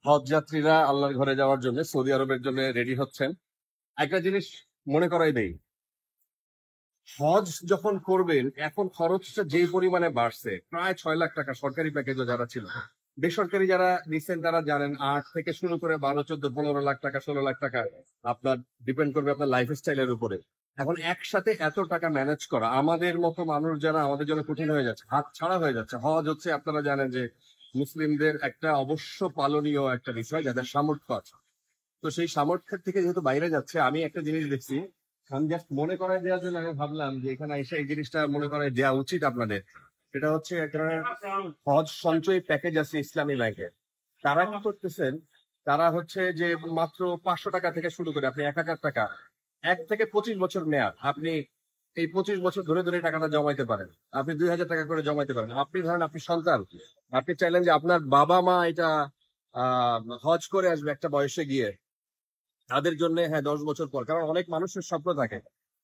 হজ যাত্রীরা আল্লাহর ঘরে যাওয়ার জন্য সৌদি আরবের জন্য রেডি হচ্ছেন। একটা জিনিস মনে করাই দেই, হজ যখন করবেন এখন খরচটা যে পরিমাণে বাড়ছে, প্রায় 6 লাখ টাকা সরকারি প্যাকেজও যারা ছিল, বেসরকারি যারা নিচ্ছেন তারা জানেন 8 থেকে শুরু করে 12, 14, 15 লাখ টাকা, 16 লাখ টাকা আপনার ডিপেন্ড করবে আপনার লাইফ স্টাইলের উপরে। এখন একসাথে এত টাকা ম্যানেজ করা আমাদের মতো মানুষ যারা, আমাদের জন্য কঠিন হয়ে যাচ্ছে, হাত ছাড়া হয়ে যাচ্ছে। হজ হচ্ছে আপনারা জানেন যে মুসলিমদের একটা অবশ্য পালনীয় একটা বিষয়, যাদের সামর্থ্য আছে। তো সেই সামর্থ্যের থেকে যেহেতু বাইরে যাচ্ছে, আমি একটা জিনিস দেখছি, আমি জাস্ট মনে করাই দেওয়ার জন্য আমি ভাবলাম যে এখানে এসে এই জিনিসটা মনে করাই দেওয়া উচিত আপনাদের। সেটা হচ্ছে এক ধরনের হজ সঞ্চয় প্যাকেজ আছে ইসলামী ব্যাংকের। তারা কি করতেছেন, তারা হচ্ছে যে মাত্র 500 টাকা থেকে শুরু করে আপনি 1000 টাকা, 1 থেকে 25 বছর মেয়াদ, আপনি এই 25 বছর ধরে ধরে টাকাটা জমাইতে পারেন। আপনি 2000 টাকা করে জমাইতে পারেন। আপনি ধরেন আপনি সন্তান, আপনি চাইলেন যে আপনার বাবা মা এটা হজ করে আসবে একটা বয়সে গিয়ে, তাদের জন্য হ্যাঁ 10 বছর পর। কারণ অনেক মানুষের স্বপ্ন থাকে,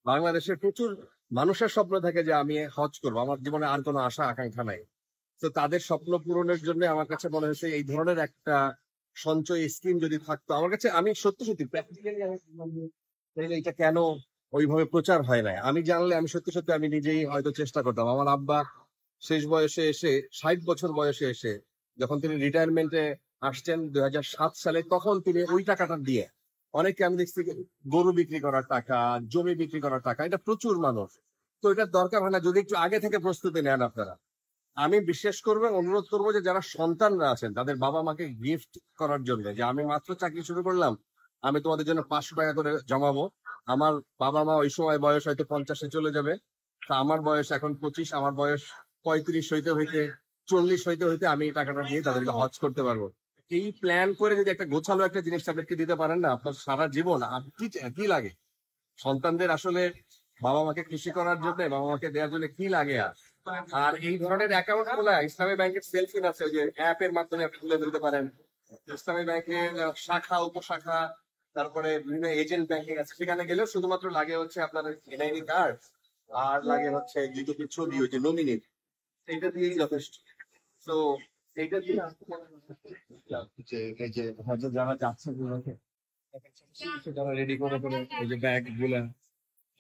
বাংলাদেশের প্রচুর মানুষের স্বপ্ন থাকে যে আমি হজ করবো, আমার জীবনে আর কোনো আশা আকাঙ্ক্ষা নাই। তো তাদের স্বপ্ন পূরণের জন্য আমার কাছে মনে হয়েছে এই ধরনের একটা সঞ্চয় স্কিম যদি থাকতো আমার কাছে, আমি সত্যি সত্যি প্র্যাকটিক্যালি এটা কেন ওইভাবে প্রচার হয় না, আমি জানলে আমি সত্যি সত্যি আমি নিজেই হয়তো চেষ্টা করতাম। আমার আব্বা শেষ বয়সে এসে, 60 বছর বয়সে এসে, যখন তিনি রিটায়ারমেন্টে আসছেন 2007 সালে, তখন তিনি ওই টাকাটা দিয়ে, অনেকে আমি দেখছি গরু বিক্রি করার টাকা, জমি বিক্রি করার টাকা, এটা প্রচুর মানুষ। তো এটার দরকার হয় না যদি একটু আগে থেকে প্রস্তুতি নেন আপনারা। আমি বিশেষ করবো, অনুরোধ করবো যে যারা সন্তানরা আছেন তাদের বাবা মাকে গিফট করার জন্য, যে আমি মাত্র চাকরি শুরু করলাম, আমি তোমাদের জন্য 500 টাকা করে জমাবো। আমার বাবা মা ওই সময় বয়স হয়তো 50-এ চলে যাবে, তা আমার বয়স এখন 25, আমার বয়স 35 হইতে হইতে, 40 হইতে হইতে আমি এই টাকাটা দিয়ে তাদেরকে হজ করতে পারবো। এই প্ল্যান করে যদি একটা গোছালো একটা জিনিস তাদেরকে দিতে পারেন না, আপনার সারা জীবন আর কি কি লাগে। সন্তানদের আসলে বাবা মাকে খুশি করার জন্য, বাবা মাকে দেওয়ার জন্য কি লাগে। আর আর এই ধরনের অ্যাকাউন্ট খোলা ইসলামী ব্যাংকের সেলফিন আছে, ওই যে অ্যাপের মাধ্যমে আপনি তুলে দিতে পারেন। ইসলামী ব্যাংকের শাখা উপশাখা, তারপরে বিভিন্ন এজেন্ট ব্যাংকিং আছে, সেখানে গেলেও শুধুমাত্র লাগে হচ্ছে আপনার এনআইডি কার্ড, আর লাগে হচ্ছে দুটো ছবি, ওই যে নমিনি, এইটা দিয়েই যথেষ্ট। তো এইটা দিয়ে এই যে হয়তো যারা যাচ্ছে যারা রেডি করে করে এই যে ব্যাগ গুলা,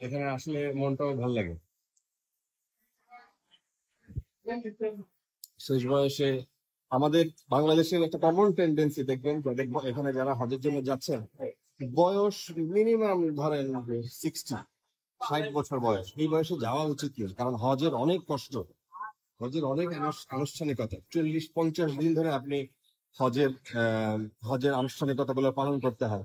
এখানে আসলে মনটাও ভালো লাগে। শেষ বয়সে আমাদের বাংলাদেশের একটা কমন টেন্ডেন্সি দেখবেন, যাদের এখানে যারা হজের জন্য যাচ্ছেন, বয়স মিনিমাম ধরেন 60 বছর বয়স, এই বয়সে যাওয়া উচিত নয়। কারণ হজের অনেক কষ্ট, হজের অনেক আনুষ্ঠানিকতা, 40-50 দিন ধরে আপনি হজের হজের আনুষ্ঠানিকতা গুলো পালন করতে হয়।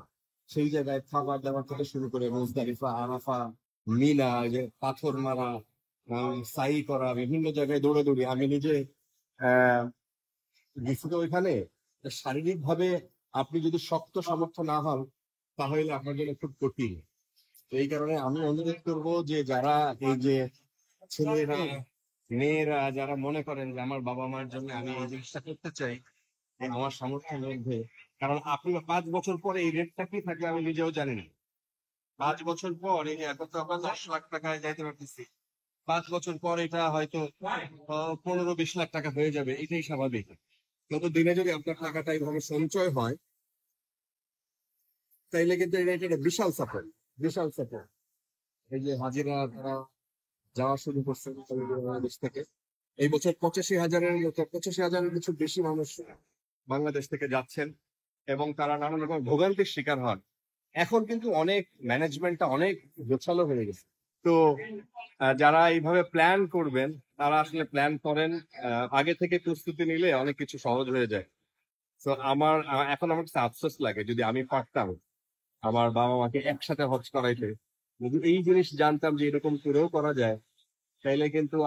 সেই জায়গায় খাবার দাবার থেকে শুরু করে মুজদালিফা, আরাফা, মিনা, এই যে পাথর মারা, সাই করা, বিভিন্ন জায়গায় দৌড়াদৌড়ি। আমি নিজে আহ গেছি তো ওইখানে। শারীরিক ভাবে আপনি যদি শক্ত সামর্থ্য না হন, তাহলে আপনার জন্য খুব কঠিন। তো এই কারণে আমি অনুরোধ করব যে যারা এই যে ছেলেরা মেয়েরা যারা মনে করেন যে আমার বাবা মার জন্য আমি এই জিনিসটা করতে চাই, আমার সামর্থ্যের মধ্যে, কারণ আপনি 5 বছর পরে এই রেটটা কি থাকবে আমি নিজেও জানি না। 5 বছর পর এই যে এখন তো আমরা 10 লাখ টাকায় যাইতে পারতেছি, 5 বছর পর এটা হয়তো 15-20 লাখ টাকা হয়ে যাবে, এটাই স্বাভাবিক। তত দিনে যদি আপনার টাকাটা এইভাবে সঞ্চয় হয়, তাইলে কিন্তু এটা একটা বিশাল সাপোর্ট, বিশাল সাপোর্ট। এই যে হাজিরা তারা যাওয়া শুরু করছে বাংলাদেশ থেকে, এই বছর 85,000-এর মতো, 85,000-এর কিছু বেশি মানুষ বাংলাদেশ থেকে যাচ্ছেন, এবং তারা নানান রকম ভোগান্তির শিকার হন। এখন কিন্তু অনেক ম্যানেজমেন্টটা অনেক গোছালো হয়ে গেছে। তো যারা এইভাবে প্ল্যান করবেন, তারা আসলে প্ল্যান করেন, আগে থেকে প্রস্তুতি নিলে অনেক কিছু সহজ হয়ে যায়। তো এখন আমার কাছে আফসোস লাগে, যদি আমি পারতাম আমার বাবা মাকে একসাথে হজ করাইতে, যদি এই জিনিস জানতাম যে এরকম করেও করা যায়, তাইলে কিন্তু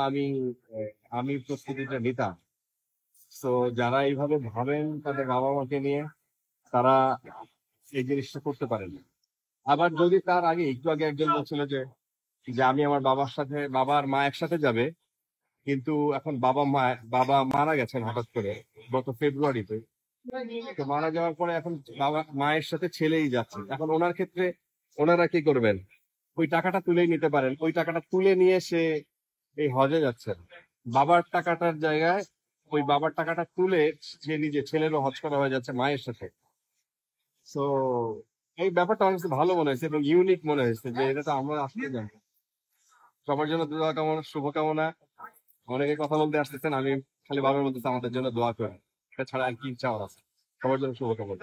আমি প্রস্তুতিটা নিতাম। তো যারা এইভাবে ভাবেন তাদের বাবা মাকে নিয়ে, তারা এই জিনিসটা করতে পারেন। আবার যদি তার আগে, একটু আগে একজন বলছিল যে যে আমি আমার বাবার সাথে, বাবা আর মা একসাথে যাবে, কিন্তু এখন বাবা মারা গেছেন হঠাৎ করে গত ফেব্রুয়ারিতে। তো মারা যাওয়ার পরে এখন বাবা মায়ের সাথে ছেলেই যাচ্ছে। এখন ওনার ক্ষেত্রে ওনারা কি করবেন, ওই টাকাটা তুলেই নিতে পারেন, ওই টাকাটা তুলে নিয়ে সে এই হজে যাচ্ছেন। বাবার টাকাটার জায়গায় ওই বাবার টাকাটা তুলে যে নিজে ছেলেরও হজ করা হয়ে যাচ্ছে মায়ের সাথে। তো এই ব্যাপারটা আমার কাছে ভালো মনে হয়েছে এবং ইউনিক মনে হয়েছে যে এটা তো আমরা আসতে জানি। সবার জন্য দোয়া কামনা, শুভকামনা। অনেকে কথা বলতে আসতেছেন, আমি খালি বাবার মধ্যে আমাদের জন্য দোয়া করেন, এটা ছাড়া আর কি চাওয়ার আছে। সবার জন্য শুভকামনা।